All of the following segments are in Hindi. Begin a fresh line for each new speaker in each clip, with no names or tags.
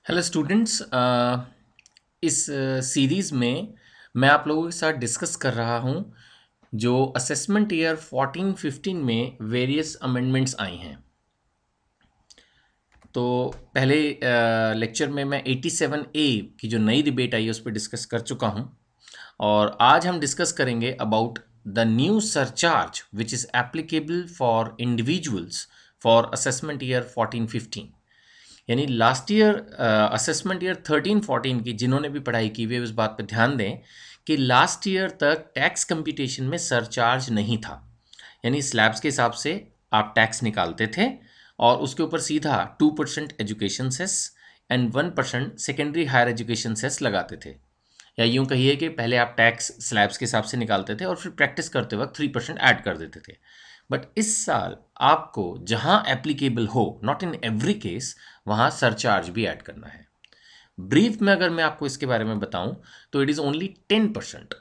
हेलो स्टूडेंट्स, इस सीरीज़ में मैं आप लोगों के साथ डिस्कस कर रहा हूं जो असेसमेंट ईयर 14-15 में वेरियस अमेंडमेंट्स आई हैं। तो पहले लेक्चर में मैं 87A की जो नई डिबेट आई है उस पर डिस्कस कर चुका हूं, और आज हम डिस्कस करेंगे about the new surcharge which is applicable for individuals for assessment year 14-15। यानी लास्ट ईयर असेसमेंट ईयर 13-14 की जिन्होंने भी पढ़ाई की वे उस बात पर ध्यान दें कि लास्ट ईयर तक टैक्स कंप्यूटेशन में सरचार्ज नहीं था। यानी स्लैब्स के हिसाब से आप टैक्स निकालते थे और उसके ऊपर सीधा 2% education cess and 1% secondary higher education cess लगाते थे। या यूं कहिए कि पहले आप टैक्स स्लैब्स के हिसाब से निकालते थे और फिर प्रैक्टिस करते वक्त 3% ऐड कर देते थे। बट इस साल आपको जहां एप्लीकेबल हो, नॉट इन एवरी केस, वहां सरचार्ज भी ऐड करना है। ब्रीफ में अगर मैं आपको इसके बारे में बताऊं तो इट इज़ ओनली 10%,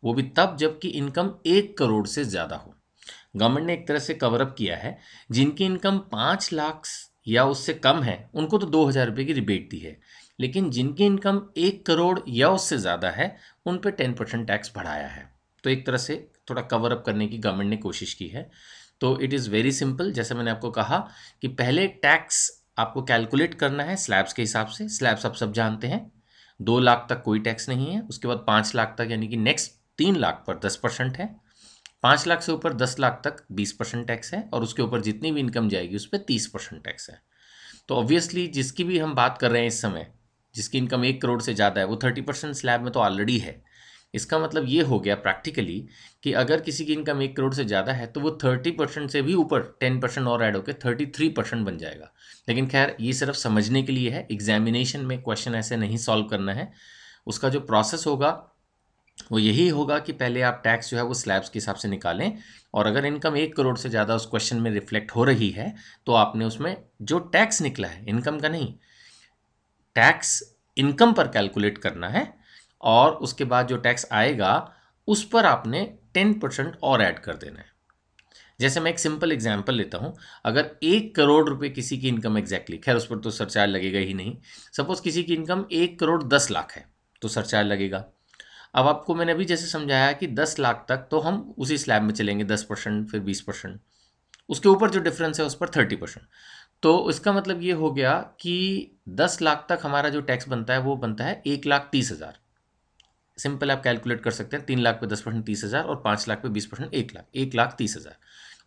वो भी तब जबकि इनकम 1 करोड़ से ज़्यादा हो। गवर्नमेंट ने एक तरह से कवर अप किया है। जिनकी इनकम 5 लाख या उससे कम है उनको तो 2,000 रुपये की रिबेट दी है, लेकिन जिनकी इनकम 1 करोड़ या उससे ज़्यादा है उन पे 10% टैक्स बढ़ाया है। तो एक तरह से थोड़ा कवर अप करने की गवर्नमेंट ने कोशिश की है। तो इट इज़ वेरी सिंपल, जैसे मैंने आपको कहा कि पहले टैक्स आपको कैलकुलेट करना है स्लैब्स के हिसाब से। स्लैब्स आप सब जानते हैं, 2 लाख तक कोई टैक्स नहीं है, उसके बाद 5 लाख तक यानी कि नेक्स्ट 3 लाख पर 10% है, 5 लाख से ऊपर 10 लाख तक 20% टैक्स है, और उसके ऊपर जितनी भी इनकम जाएगी उस पर 30% टैक्स है। तो ऑब्वियसली जिसकी भी हम बात कर रहे हैं इस समय, जिसकी इनकम 1 करोड़ से ज़्यादा है वो 30% स्लैब में तो ऑलरेडी है। इसका मतलब ये हो गया प्रैक्टिकली कि अगर किसी की इनकम 1 करोड़ से ज़्यादा है तो वो 30% से भी ऊपर 10% और ऐड होकर 33% बन जाएगा। लेकिन खैर ये सिर्फ समझने के लिए है, एग्जामिनेशन में क्वेश्चन ऐसे नहीं सॉल्व करना है। उसका जो प्रोसेस होगा वो यही होगा कि पहले आप टैक्स जो है वो स्लैब्स के हिसाब से निकालें, और अगर इनकम 1 करोड़ से ज़्यादा उस क्वेश्चन में रिफ्लेक्ट हो रही है तो आपने उसमें जो टैक्स निकला है, इनकम का नहीं, टैक्स इनकम पर कैलकुलेट करना है, और उसके बाद जो टैक्स आएगा उस पर आपने 10% और ऐड कर देना है। जैसे मैं एक सिंपल एग्जांपल लेता हूं, अगर 1 करोड़ रुपए किसी की इनकम एग्जैक्टली, खैर उस पर तो सरचार्ज लगेगा ही नहीं। सपोज किसी की इनकम 1 करोड़ 10 लाख है तो सरचार्ज लगेगा। अब आपको मैंने अभी जैसे समझाया कि 10 लाख तक तो हम उसी स्लैब में चलेंगे, 10% फिर 20%, उसके ऊपर जो डिफरेंस है उस पर 30%। तो इसका मतलब ये हो गया कि 10 लाख तक हमारा जो टैक्स बनता है वो बनता है 1,30,000। सिंपल आप कैलकुलेट कर सकते हैं, 3 लाख पे 10% 30,000 और 5 लाख पे 20% 1 लाख, 1,30,000।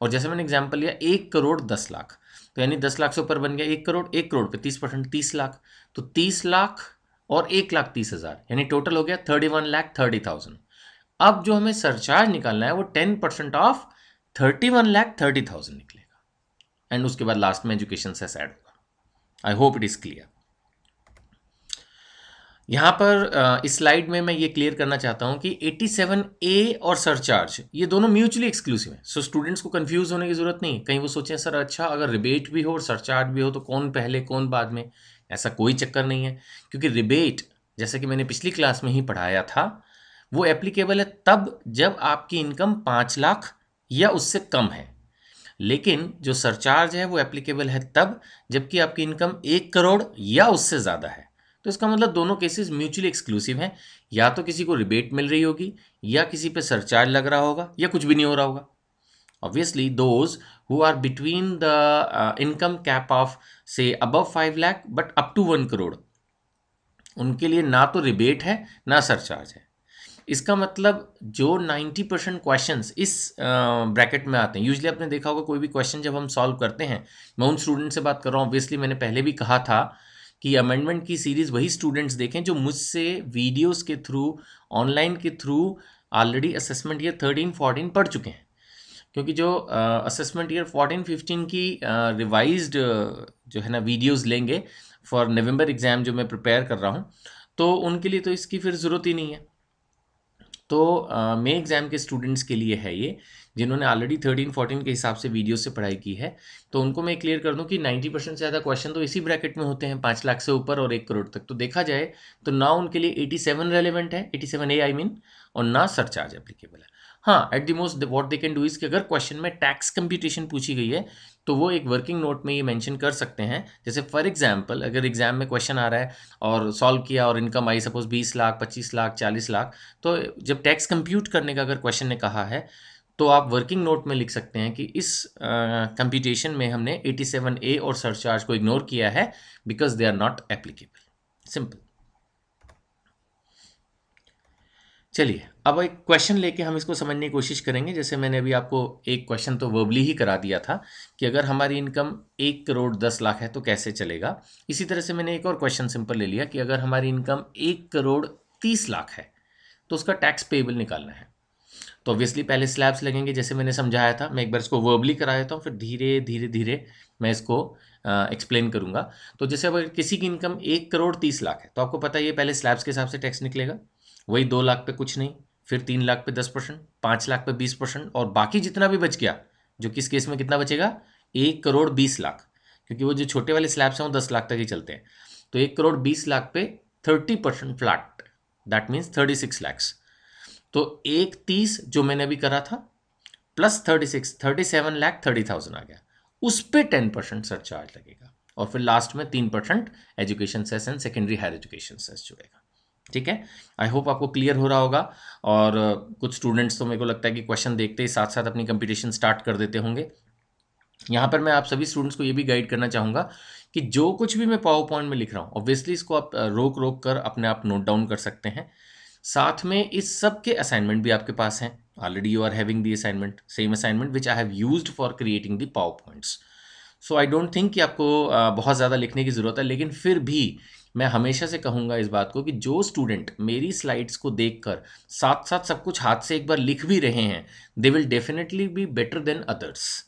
और जैसे मैंने एग्जाम्पल लिया 1 करोड़ 10 लाख, तो यानी 10 लाख से ऊपर बन गया 1 करोड़, 1 करोड़ पे 30% 30 लाख, तो 30 लाख और 1,30,000 यानी टोटल हो गया 31,30,000। अब जो हमें सरचार्ज निकालना है वो 10% ऑफ 31,30,000 निकलेगा, एंड उसके बाद लास्ट में एजुकेशन सेस ऐड होगा। I hope it is clear. यहाँ पर इस स्लाइड में मैं ये क्लियर करना चाहता हूँ कि 87A और सरचार्ज ये दोनों म्यूचुअली एक्सक्लूसिव हैं। सो स्टूडेंट्स को कंफ्यूज होने की ज़रूरत नहीं। कहीं वो सोचें सर अच्छा अगर रिबेट भी हो और सरचार्ज भी हो तो कौन पहले कौन बाद में, ऐसा कोई चक्कर नहीं है। क्योंकि रिबेट, जैसे कि मैंने पिछली क्लास में ही पढ़ाया था, वो एप्लीकेबल है तब जब आपकी इनकम 5 लाख या उससे कम है। लेकिन जो सरचार्ज है वो एप्लीकेबल है तब जबकि आपकी इनकम 1 करोड़ या उससे ज़्यादा है। तो इसका मतलब दोनों केसेस म्यूचुअली एक्सक्लूसिव हैं। या तो किसी को रिबेट मिल रही होगी, या किसी पे सरचार्ज लग रहा होगा, या कुछ भी नहीं हो रहा होगा। Obviously those who are between the income cap of से above 5 lakh but up to 1 crore, उनके लिए ना तो रिबेट है ना सरचार्ज है। इसका मतलब जो 90% क्वेश्चंस इस ब्रैकेट में आते हैं, यूजुअली आपने देखा होगा कोई भी क्वेश्चन जब हम सॉल्व करते हैं, मैं उन स्टूडेंट से बात कर रहा हूँ, ऑब्वियसली मैंने पहले भी कहा था कि अमेंडमेंट की सीरीज़ वही स्टूडेंट्स देखें जो मुझसे वीडियोस के थ्रू, ऑनलाइन के थ्रू ऑलरेडी असेसमेंट ईयर 13-14 पढ़ चुके हैं। क्योंकि जो असेसमेंट ईयर 14-15 की रिवाइज्ड जो है ना वीडियोस लेंगे फॉर नवंबर एग्ज़ाम जो मैं प्रिपेयर कर रहा हूँ, तो उनके लिए तो इसकी फिर ज़रूरत ही नहीं है। तो मे एग्ज़ाम के स्टूडेंट्स के लिए है ये, जिन्होंने ऑलरेडी 13-14 के हिसाब से वीडियो से पढ़ाई की है। तो उनको मैं क्लियर कर दूं कि 90% से ज़्यादा क्वेश्चन तो इसी ब्रैकेट में होते हैं, 5 लाख से ऊपर और 1 करोड़ तक। तो देखा जाए तो ना उनके लिए 87 रेलिवेंट है, 87A आई मीन, और ना सरचार्ज एप्लीकेबल है। हाँ, at the most what they can do is कि अगर क्वेश्चन में टैक्स कंप्यूटेशन पूछी गई है तो वो एक वर्किंग नोट में ये मेंशन कर सकते हैं। जैसे फॉर एग्जांपल अगर एग्जाम में क्वेश्चन आ रहा है और सॉल्व किया और income I suppose 20 lakh, 25 lakh, 40 lakh, तो जब टैक्स कंप्यूट करने का अगर क्वेश्चन ने कहा है तो आप वर्किंग नोट में लिख सकते हैं कि इस कंप्यूटेशन में हमने 87A और सरचार्ज को इग्नोर किया है because they are not applicable. Simple. चलिए अब एक क्वेश्चन लेके हम इसको समझने की कोशिश करेंगे। जैसे मैंने अभी आपको एक क्वेश्चन तो वर्बली ही करा दिया था कि अगर हमारी इनकम 1 करोड़ 10 लाख है तो कैसे चलेगा। इसी तरह से मैंने एक और क्वेश्चन सिंपल ले लिया कि अगर हमारी इनकम 1 करोड़ 30 लाख है तो उसका टैक्स पेएबल निकालना है। तो ऑब्वियसली पहले स्लैब्स लगेंगे जैसे मैंने समझाया था। मैं एक बार इसको वर्बली करा देता हूँ, फिर धीरे धीरे धीरे मैं इसको एक्सप्लेन करूंगा। तो जैसे अगर किसी की इनकम 1 करोड़ 30 लाख है तो आपको पता है ये पहले स्लैब्स के हिसाब से टैक्स निकलेगा। वही 2 लाख पे कुछ नहीं, फिर 3 लाख पे 10%, 5 लाख पे 20% और बाकी जितना भी बच गया, जो किस केस में कितना बचेगा 1 करोड़ 20 लाख, क्योंकि वो जो छोटे वाले स्लैब्स हैं वो 10 लाख तक ही चलते हैं। तो 1 करोड़ 20 लाख पे 30% फ्लैट, दैट मीन्स 36 लैक्स। तो 1 30 जो मैंने अभी करा था प्लस 36, 37 लाख 30,000 आ गया। उस पे 10% सरचार्ज लगेगा और फिर लास्ट में 3% education cess and secondary higher education cess जुड़ेगा। ठीक है, आई होप आपको क्लियर हो रहा होगा। और कुछ स्टूडेंट्स तो मेरे को लगता है कि क्वेश्चन देखते ही साथ साथ अपनी कंपटीशन स्टार्ट कर देते होंगे। यहाँ पर मैं आप सभी स्टूडेंट्स को ये भी गाइड करना चाहूँगा कि जो कुछ भी मैं पावर पॉइंट में लिख रहा हूँ ऑब्वियसली इसको आप रोक रोक कर अपने आप नोट डाउन कर सकते हैं। साथ में इस सब के असाइनमेंट भी आपके पास हैं। Already you are having the assignment, same assignment which I have used for creating the power points. So I don't think कि आपको बहुत ज़्यादा लिखने की ज़रूरत है, लेकिन फिर भी मैं हमेशा से कहूँगा इस बात को कि जो स्टूडेंट मेरी स्लाइड्स को देखकर साथ साथ सब कुछ हाथ से एक बार लिख भी रहे हैं, they will definitely be better than others.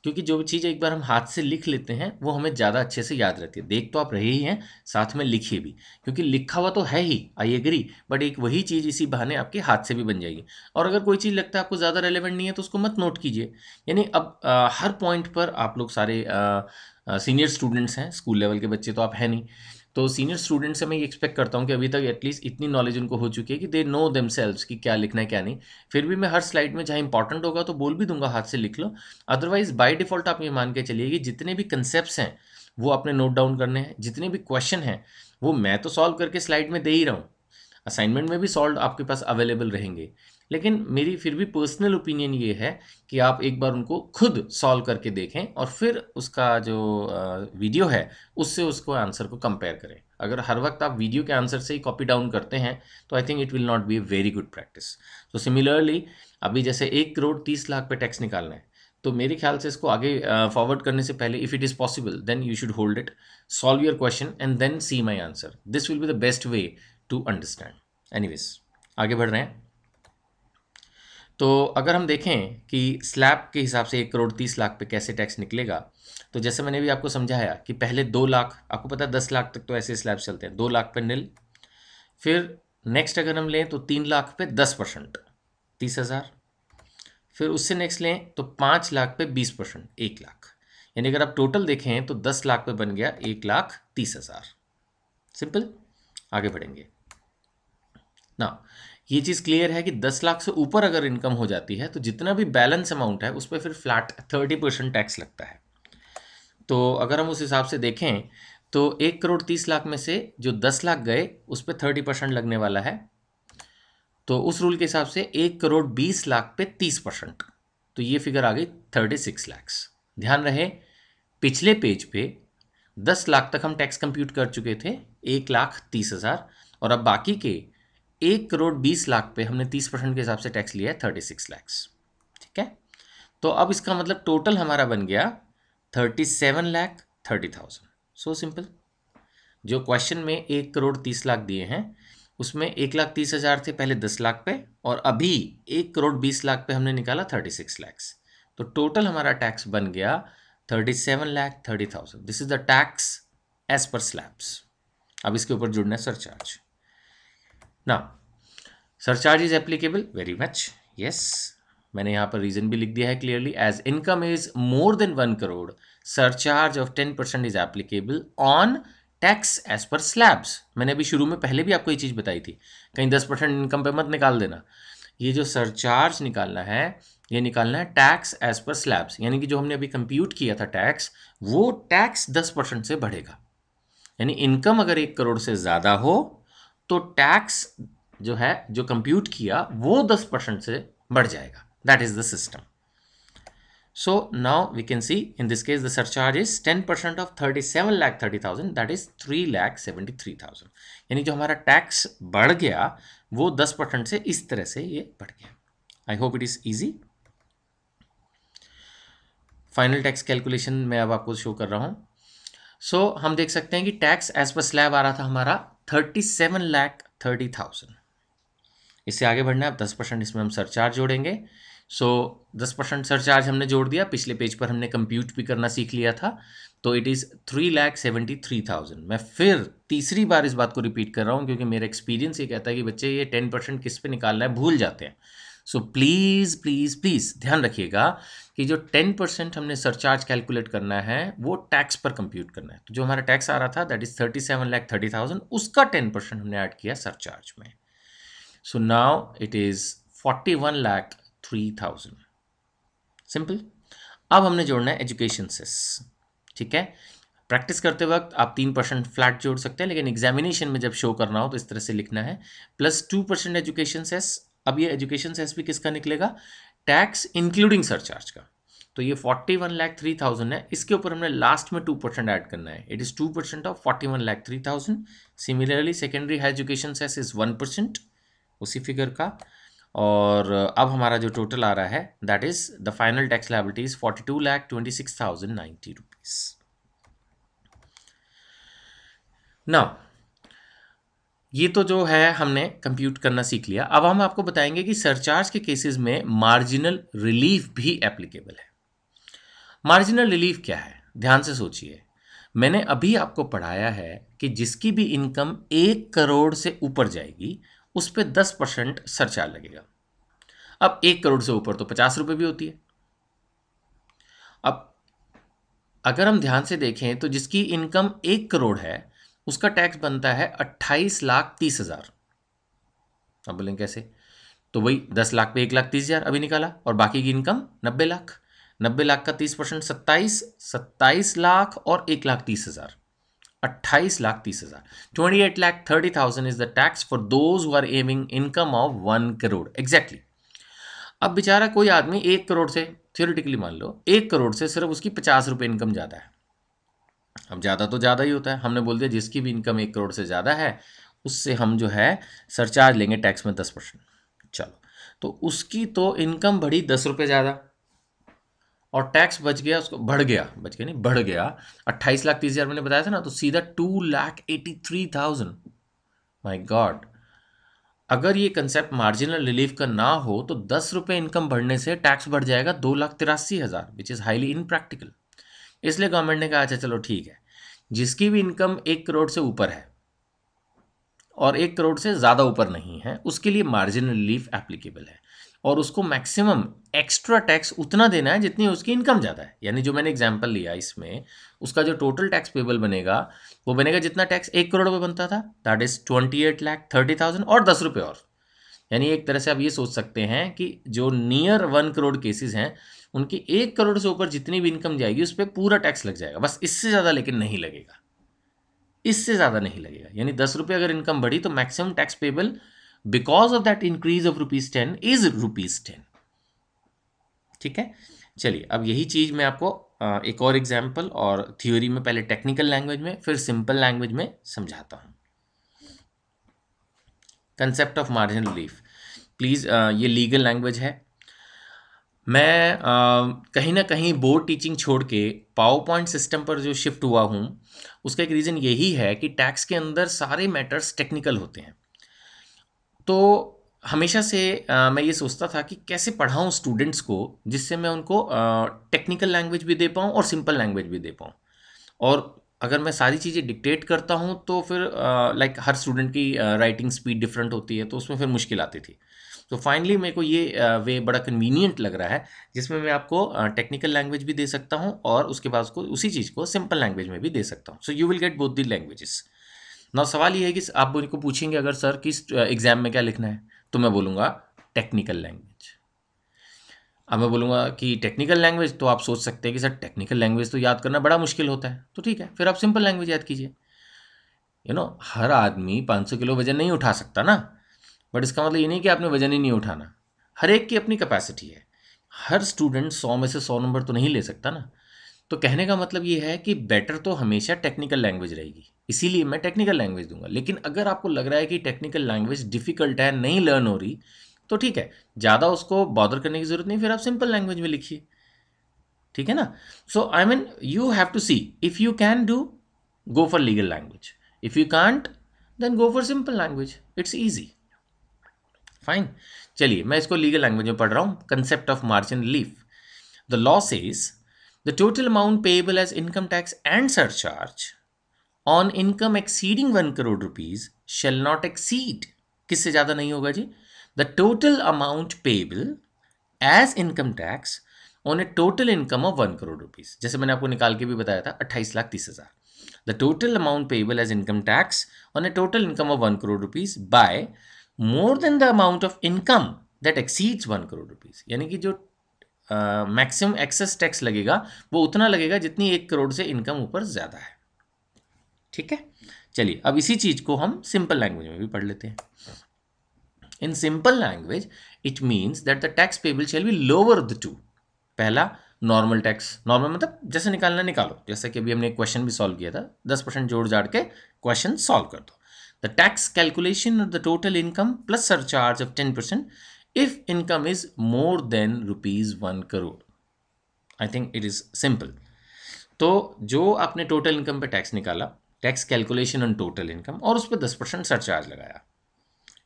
क्योंकि जो चीज़ एक बार हम हाथ से लिख लेते हैं वो हमें ज़्यादा अच्छे से याद रहती है। देख तो आप रहे ही हैं, साथ में लिखिए भी, क्योंकि लिखा हुआ तो है ही, आई एग्री, बट एक वही चीज़ इसी बहाने आपके हाथ से भी बन जाएगी। और अगर कोई चीज़ लगता है आपको ज़्यादा रेलेवेंट नहीं है तो उसको मत नोट कीजिए। यानी अब हर पॉइंट पर आप लोग सारे सीनियर स्टूडेंट्स हैं, स्कूल लेवल के बच्चे तो आप हैं नहीं। तो सीनियर स्टूडेंट से मैं ये एक्सपेक्ट करता हूँ कि अभी तक एटलीस्ट इतनी नॉलेज उनको हो चुकी है कि दे नो देमसेल्व्स कि क्या लिखना है क्या नहीं। फिर भी मैं हर स्लाइड में जहाँ इंपॉर्टेंट होगा तो बोल भी दूंगा हाथ से लिख लो। अदरवाइज बाय डिफ़ॉल्ट आप ये मान के चलिए कि जितने भी कंसेप्ट्स हैं वो आपने नोट डाउन करने हैं, जितने भी क्वेश्चन हैं वो मैं तो सॉल्व करके स्लाइड में दे ही रहा हूँ, असाइनमेंट में भी सॉल्व आपके पास अवेलेबल रहेंगे। लेकिन मेरी फिर भी पर्सनल ओपिनियन ये है कि आप एक बार उनको खुद सॉल्व करके देखें और फिर उसका जो वीडियो है उससे उसको आंसर को कंपेयर करें। अगर हर वक्त आप वीडियो के आंसर से ही कॉपी डाउन करते हैं तो I think it will not be a very good practice. तो सिमिलरली अभी जैसे 1 करोड़ 30 लाख पे टैक्स निकालना है, तो मेरे ख्याल से इसको आगे फॉरवर्ड करने से पहले if it is possible then you should hold it, solve your question and then see my answer. This will be the best way to understand. Anyways आगे बढ़ रहे हैं। तो अगर हम देखें कि स्लैब के हिसाब से 1 करोड़ 30 लाख पे कैसे टैक्स निकलेगा, तो जैसे मैंने भी आपको समझाया कि पहले 2 लाख, आपको पता है 10 लाख तक तो ऐसे स्लैब चलते हैं, 2 लाख पे नील। फिर नेक्स्ट अगर हम लें तो 3 लाख पे 10%, 30,000। फिर उससे नेक्स्ट लें तो 5 लाख पे 20%, 1 लाख। यानी अगर आप टोटल देखें तो 10 लाख पे बन गया 1,30,000। सिंपल। आगे बढ़ेंगे ना। ये चीज़ क्लियर है कि 10 लाख से ऊपर अगर इनकम हो जाती है तो जितना भी बैलेंस अमाउंट है उस पर फिर फ्लैट 30% टैक्स लगता है। तो अगर हम उस हिसाब से देखें तो 1 करोड़ 30 लाख में से जो 10 लाख गए उस पर 30% लगने वाला है। तो उस रूल के हिसाब से 1 करोड़ 20 लाख पे 30%, तो ये फिगर आ गई 36 लैक्स। ध्यान रहे पिछले पेज पे 10 लाख तक हम टैक्स कंप्यूट कर चुके थे 1,30,000 और अब बाकी के 1 करोड़ 20 लाख पे हमने 30% के हिसाब से टैक्स लिया है 36 लैक्स। ठीक है, तो अब इसका मतलब टोटल हमारा बन गया 37,30,000। So simple. जो क्वेश्चन में 1 करोड़ 30 लाख दिए हैं उसमें 1,30,000 थे पहले 10 लाख पे और अभी 1 करोड़ 20 लाख पे हमने निकाला 36 लैक्स। तो टोटल हमारा टैक्स बन गया 37,30,000। This is the tax as per slabs. अब इसके ऊपर जुड़ना है सरचार्ज। ना surcharge is applicable very much, yes. मैंने यहाँ पर रीजन भी लिख दिया है clearly, as income is more than 1 crore surcharge of 10% is applicable on tax as per slabs. मैंने अभी शुरू में पहले भी आपको ये चीज़ बताई थी, कहीं 10% इनकम पे मत निकाल देना। ये जो सरचार्ज निकालना है ये निकालना है टैक्स एज पर स्लैब्स, यानी कि जो हमने अभी कंप्यूट किया था टैक्स, वो टैक्स 10% से बढ़ेगा। यानी इनकम अगर 1 करोड़ से ज़्यादा हो तो टैक्स जो है, जो कंप्यूट किया, वो 10% से बढ़ जाएगा। That is the system. So now we can see in this case the surcharge is 10% of 37,30,000, that is 3,73,000। यानी जो हमारा टैक्स बढ़ गया वो 10% से इस तरह से ये बढ़ गया। I hope it is easy. Final tax calculation मैं अब आपको शो कर रहा हूँ। सो हम देख सकते हैं कि टैक्स एज पर स्लैब आ रहा था हमारा 37,30,000। इससे आगे बढ़ना है, अब 10% इसमें हम सरचार्ज जोड़ेंगे। सो 10% सरचार्ज हमने जोड़ दिया, पिछले पेज पर हमने कंप्यूट भी करना सीख लिया था, तो इट इज़ 3,73,000। मैं फिर तीसरी बार इस बात को रिपीट कर रहा हूँ क्योंकि मेरा एक्सपीरियंस ये कहता है कि बच्चे ये 10% किस पे निकालना है भूल जाते हैं। सो प्लीज़ प्लीज़ प्लीज़ ध्यान रखिएगा कि जो 10% हमने सरचार्ज कैलकुलेट करना है वो टैक्स पर कंप्यूट करना है। तो जो हमारा टैक्स आ रहा था दैट इज़ 37,30,000, उसका 10% हमने ऐड किया सरचार्ज में। So now it is 41,03,000। Simple. अब हमने जोड़ना है एजुकेशन सेस। ठीक है, प्रैक्टिस करते वक्त आप 3% फ्लैट जोड़ सकते हैं, लेकिन एग्जामिनेशन में जब शो करना हो तो इस तरह से लिखना है, प्लस 2% एजुकेशन सेस। अब ये एजुकेशन सेस भी किसका निकलेगा? टैक्स इंक्लूडिंग सरचार्ज का। तो ये 41,03,000 है, इसके ऊपर हमने लास्ट में 2% ऐड करना है। It is 2% of 41,03,000। Similarly secondary high education cess is 1% उसी फिगर का। और अब हमारा जो टोटल आ रहा है that is the final tax liability is 42,26,090 rupees. Now ये तो जो है हमने कंप्यूट करना सीख लिया। अब हम आपको बताएंगे कि सरचार्ज के केसेस में मार्जिनल रिलीफ भी एप्लीकेबल है। मार्जिनल रिलीफ क्या है? ध्यान से सोचिए। मैंने अभी आपको पढ़ाया है कि जिसकी भी इनकम 1 करोड़ से ऊपर जाएगी उस पर 10% सरचार्ज लगेगा। अब 1 करोड़ से ऊपर तो 50 रुपये भी होती है। अब अगर हम ध्यान से देखें तो जिसकी इनकम 1 करोड़ है उसका टैक्स बनता है 28,30,000। अब बोलें कैसे? तो वही 10 लाख पे 1,30,000 अभी निकाला, और बाकी की इनकम 90 लाख। 90 लाख का 30% 27 लाख और 1,30,000, 28,30,000। 28,30,000 is the tax for those who are earning income of 1 crore exactly. अब बेचारा कोई आदमी 1 करोड़ से, थियोरेटिकली मान लो 1 करोड़ से सिर्फ उसकी 50 रुपये इनकम ज़्यादा है। अब ज़्यादा तो ज़्यादा ही होता है, हमने बोल दिया जिसकी भी इनकम 1 करोड़ से ज़्यादा है उससे हम जो है सरचार्ज लेंगे टैक्स में 10%। चलो, तो उसकी तो इनकम बढ़ी 10 रुपये ज़्यादा और टैक्स बच गया, उसको बढ़ गया, बच गया नहीं बढ़ गया, 28,30,000 मैंने बताया था ना, तो सीधा 2,83,000। माई गॉड, अगर ये कंसेप्ट मार्जिनल रिलीफ का ना हो तो 10 रुपये इनकम बढ़ने से टैक्स बढ़ जाएगा 2,83,000, विच इज़ हाईली इनप्रैक्टिकल। इसलिए गवर्नमेंट ने कहा अच्छा चलो ठीक है, जिसकी भी इनकम 1 करोड़ से ऊपर है और 1 करोड़ से ज़्यादा ऊपर नहीं है उसके लिए मार्जिनल रिलीफ एप्लीकेबल है, और उसको मैक्सिमम एक्स्ट्रा टैक्स उतना देना है जितनी उसकी इनकम ज़्यादा है। यानी जो मैंने एग्जांपल लिया इसमें, उसका जो टोटल टैक्स पेबल बनेगा वो बनेगा जितना टैक्स 1 करोड़ पे बनता था, दैट इज़ 28,30,000 और 10 रुपये और। यानी एक तरह से आप ये सोच सकते हैं कि जो नियर 1 करोड़ केसेस हैं उनकी 1 करोड़ से ऊपर जितनी भी इनकम जाएगी उस पर पूरा टैक्स लग जाएगा, बस इससे ज़्यादा लेकिन नहीं लगेगा, इससे ज़्यादा नहीं लगेगा। यानी 10 रुपये अगर इनकम बढ़ी तो maximum tax payable because of that increase of ₹10 is ₹10। ठीक है, चलिए अब यही चीज़ मैं आपको एक और एग्जाम्पल और थ्योरी में, पहले टेक्निकल लैंग्वेज में फिर सिंपल लैंग्वेज में समझाता हूँ। Concept of marginal relief, please ये लीगल लैंग्वेज है। मैं कहीं ना कहीं बोर्ड टीचिंग छोड़ के पावर पॉइंट सिस्टम पर जो शिफ्ट हुआ हूँ उसका एक रीज़न यही है कि टैक्स के अंदर सारे मैटर्स टेक्निकल होते हैं। तो हमेशा से मैं ये सोचता था कि कैसे पढ़ाऊँ स्टूडेंट्स को जिससे मैं उनको टेक्निकल लैंग्वेज भी दे पाऊँ और सिंपल लैंग्वेज भी दे पाऊँ। और अगर मैं सारी चीज़ें डिक्टेट करता हूँ तो फिर लाइक हर स्टूडेंट की राइटिंग स्पीड डिफरेंट होती है, तो उसमें फिर मुश्किल आती थी। तो फाइनली मेरे को ये वे बड़ा कन्वीनियंट लग रहा है जिसमें मैं आपको टेक्निकल लैंग्वेज भी दे सकता हूँ और उसके बाद उसको उसी चीज़ को सिंपल लैंग्वेज में भी दे सकता हूँ। So you will get both the languages. ना सवाल ये है कि आप मुझको पूछेंगे अगर सर किस एग्ज़ाम में क्या लिखना है, तो मैं बोलूँगा टेक्निकल लैंग्वेज। अब मैं बोलूँगा कि टेक्निकल लैंग्वेज, तो आप सोच सकते हैं कि सर टेक्निकल लैंग्वेज तो याद करना बड़ा मुश्किल होता है, तो ठीक है, फिर आप सिंपल लैंग्वेज याद कीजिए। हर आदमी 500 किलो वजन नहीं उठा सकता ना, बट इसका मतलब ये नहीं कि आपने वजन ही नहीं उठाना। हर एक की अपनी कैपेसिटी है। हर स्टूडेंट 100 में से 100 नंबर तो नहीं ले सकता ना। तो कहने का मतलब ये है कि बेटर तो हमेशा टेक्निकल लैंग्वेज रहेगी, इसीलिए मैं टेक्निकल लैंग्वेज दूंगा। लेकिन अगर आपको लग रहा है कि टेक्निकल लैंग्वेज डिफिकल्ट है, नहीं लर्न हो रही, तो ठीक है, ज़्यादा उसको बॉदर करने की ज़रूरत नहीं, फिर आप सिंपल लैंग्वेज में लिखिए। ठीक है ना। So I mean you have to see, if you can do, go for legal language, if you can't then go for simple language, it's easy. Fine. चलिए मैं इसको लीगल लैंग्वेज में पढ़ रहा हूँ। Concept of margin relief. The law says the total amount payable as income tax and surcharge on income exceeding 1 crore rupees shall not exceed, किससे ज्यादा नहीं होगा जी, the total amount payable as income tax on a total income of 1 crore rupees. जैसे मैंने आपको निकाल के भी बताया था, 28,30,000। The total amount payable as income tax on a total income of 1 crore rupees by more than the amount of income that exceeds 1 crore rupees. यानी कि जो मैक्सिमम एक्सेस टैक्स लगेगा वो उतना लगेगा जितनी 1 करोड़ से इनकम ऊपर ज्यादा है। ठीक है। चलिए अब इसी चीज को हम सिंपल लैंग्वेज में भी पढ़ लेते हैं। In simple language it means that the tax payable shall be lower of the two. पहला नॉर्मल टैक्स, नॉर्मल मतलब जैसे निकालना निकालो, जैसे कि अभी हमने एक क्वेश्चन भी सॉल्व किया था, 10% जोड़ जाड़ के क्वेश्चन सॉल्व कर दो। The tax calculation of the total income plus surcharge of 10% if income is more than ₹1 crore. I think it is simple. तो जो आपने टोटल इनकम पे टैक्स निकाला, tax calculation on total income, और उस पर 10% सरचार्ज लगाया,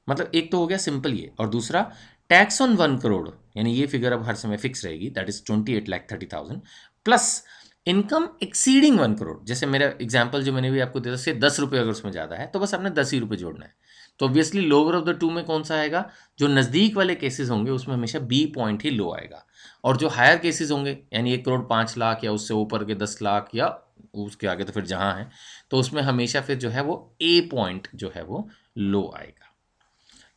मतलब एक तो हो गया सिंपल ये, और दूसरा टैक्स ऑन 1 करोड़, यानी ये फिगर अब हर समय फिक्स रहेगी, that is 28,30,000 plus income exceeding 1 crore. जैसे मेरा एग्जांपल जो मैंने भी आपको दिया, से 10 रुपये अगर उसमें ज़्यादा है तो बस आपने 10 ही रुपये जोड़ना है। तो obviously lower of the two में कौन सा आएगा, जो नज़दीक वाले केसेस होंगे उसमें हमेशा बी पॉइंट ही लो आएगा, और जो हायर केसेस होंगे यानी 1 करोड़ 5 लाख या उससे ऊपर के 10 लाख या उसके आगे तो फिर जहाँ है, तो उसमें हमेशा फिर जो है वो ए पॉइंट जो है वो लो आएगा।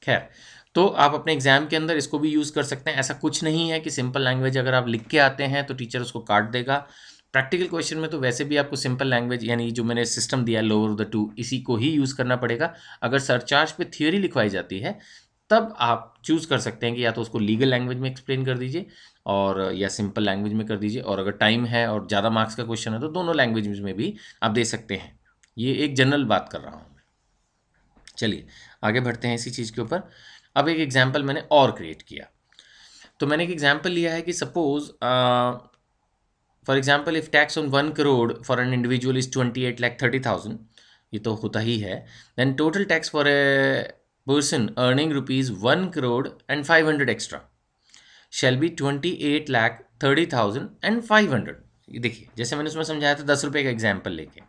खैर, तो आप अपने एग्जाम के अंदर इसको भी यूज़ कर सकते हैं। ऐसा कुछ नहीं है कि सिंपल लैंग्वेज अगर आप लिख के आते हैं तो टीचर उसको काट देगा। प्रैक्टिकल क्वेश्चन में तो वैसे भी आपको सिंपल लैंग्वेज, यानी जो मैंने सिस्टम दिया लोअर द टू, इसी को ही यूज़ करना पड़ेगा। अगर सरचार्ज पे थियोरी लिखवाई जाती है तब आप चूज़ कर सकते हैं कि या तो उसको लीगल लैंग्वेज में एक्सप्लेन कर दीजिए और या सिंपल लैंग्वेज में कर दीजिए, और अगर टाइम है और ज़्यादा मार्क्स का क्वेश्चन है तो दोनों लैंग्वेज में भी आप दे सकते हैं। ये एक जनरल बात कर रहा हूँ। चलिए आगे बढ़ते हैं इसी चीज़ के ऊपर। अब एक एग्जाम्पल मैंने और क्रिएट किया। तो मैंने एक एग्जाम्पल लिया है कि suppose for example if tax on 1 crore for an individual is 28,30,000, ये तो होता ही है, then total tax for a person earning ₹1 crore and 500 extra shall be 28,30,000 and 500। देखिए जैसे मैंने उसमें समझाया था 10 रुपये का एग्जाम्पल लेके,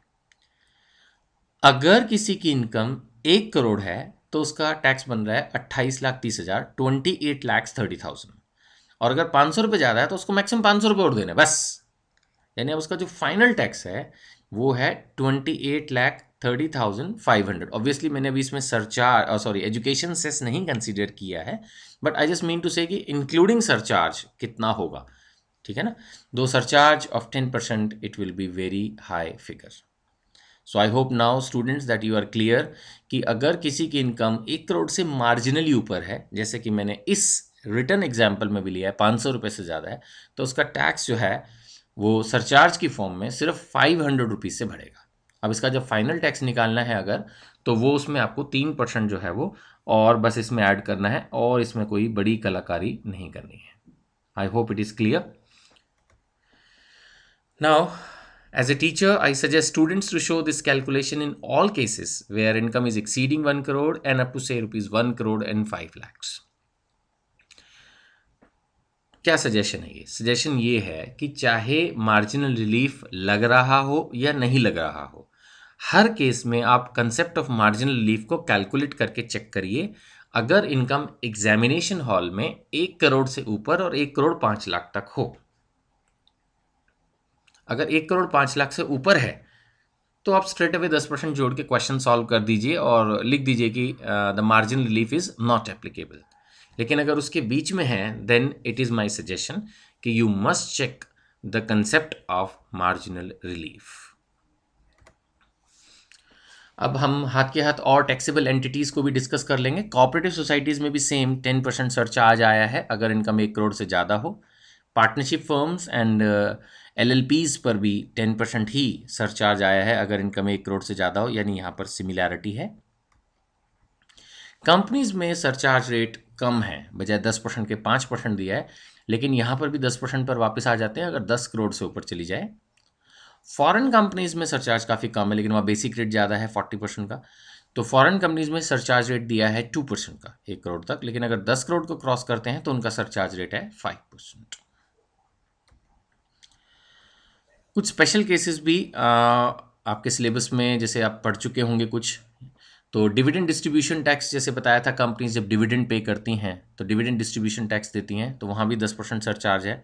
अगर किसी की इनकम 1 करोड़ है तो उसका टैक्स बन रहा है 28,30,000, 28,30,000। और अगर 500 रुपये ज़्यादा है तो उसको मैक्सिमम 500 रुपये और देने बस। यानी अब उसका जो फाइनल टैक्स है वो है 28,30,500। ऑब्वियसली मैंने अभी इसमें सरचार्ज एजुकेशन सेस नहीं कंसीडर किया है, but I just mean to say कि इंक्लूडिंग सरचार्ज कितना होगा। ठीक है ना। दो surcharge of 10% it will be very high figure. So I hope now students that you are clear कि अगर किसी की इनकम 1 करोड़ से मार्जिनली ऊपर है, जैसे कि मैंने इस रिटर्न एग्जाम्पल में भी लिया है, 500 रुपये से ज़्यादा है, तो उसका टैक्स जो है वो सरचार्ज की फॉर्म में सिर्फ 500 रुपीज़ से बढ़ेगा। अब इसका जब फाइनल टैक्स निकालना है अगर, तो वो उसमें आपको 3% जो है वो और बस इसमें ऐड करना है, और इसमें कोई बड़ी कलाकारी नहीं करनी है। I hope it is clear. Now as a teacher, I suggest students to show this calculation in all cases where income is exceeding 1 crore and up to say ₹1 crore and 5 lakhs. क्या सजेशन है? ये सजेशन ये है कि चाहे मार्जिनल रिलीफ लग रहा हो या नहीं लग रहा हो, हर केस में आप कंसेप्ट ऑफ मार्जिनल रिलीफ को कैलकुलेट करके चेक करिए। अगर इनकम एग्जामिनेशन हॉल में 1 करोड़ से ऊपर और 1 करोड़ 5 लाख तक हो, अगर 1 करोड़ 5 लाख से ऊपर है तो आप स्ट्रेट अवे 10% जोड़ के क्वेश्चन सॉल्व कर दीजिए और लिख दीजिए कि the margin relief is not applicable. लेकिन अगर उसके बीच में है then it is my suggestion कि you must check the concept of marginal relief. अब हम हाथ के हाथ और टैक्सेबल एंटिटीज़ को भी डिस्कस कर लेंगे। कोऑपरेटिव सोसाइटीज़ में भी सेम 10% सरचार्ज आया है अगर इनकम 1 करोड़ से ज़्यादा हो। पार्टनरशिप फर्म्स एंड LLPs पर भी 10% ही सरचार्ज आया है अगर इनकम 1 करोड़ से ज़्यादा हो, यानी यहाँ पर सिमिलैरिटी है। कंपनीज में सरचार्ज रेट कम है, बजाय 10% के 5% दिया है, लेकिन यहाँ पर भी 10% पर वापस आ जाते हैं अगर 10 करोड़ से ऊपर चली जाए। फॉरेन कंपनीज में सरचार्ज काफ़ी कम है, लेकिन वहाँ बेसिक रेट ज़्यादा है 40% का। तो फॉरेन कंपनीज में सरचार्ज रेट दिया है 2% का 1 करोड़ तक, लेकिन अगर 10 करोड़ को क्रॉस करते हैं तो उनका सरचार्ज रेट है 5%। कुछ स्पेशल केसेस भी आपके सिलेबस में जैसे आप पढ़ चुके होंगे कुछ। तो डिविडेंड डिस्ट्रीब्यूशन टैक्स जैसे बताया था, कंपनीज जब डिविडेंड पे करती हैं तो डिविडेंड डिस्ट्रीब्यूशन टैक्स देती हैं, तो वहाँ भी 10% सरचार्ज है।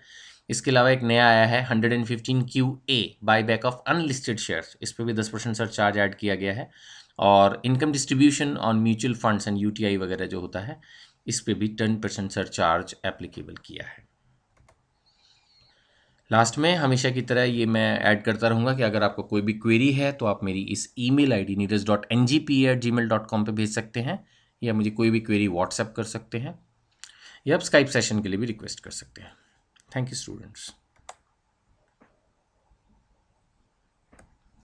इसके अलावा एक नया आया है 115QA buy back of unlisted shares, इस पर भी 10% सरचार्ज ऐड किया गया है। और income distribution on mutual funds and UTI वगैरह जो होता है, इस पर भी 10% सरचार्ज एप्लीकेबल किया है। लास्ट में हमेशा की तरह ये मैं ऐड करता रहूँगा कि अगर आपको कोई भी क्वेरी है तो आप मेरी इस ईमेल ID neeraj.ngp@gmail.com पे भेज सकते हैं, या मुझे कोई भी क्वेरी व्हाट्सएप कर सकते हैं, या आप स्काइप सेशन के लिए भी रिक्वेस्ट कर सकते हैं। Thank you students.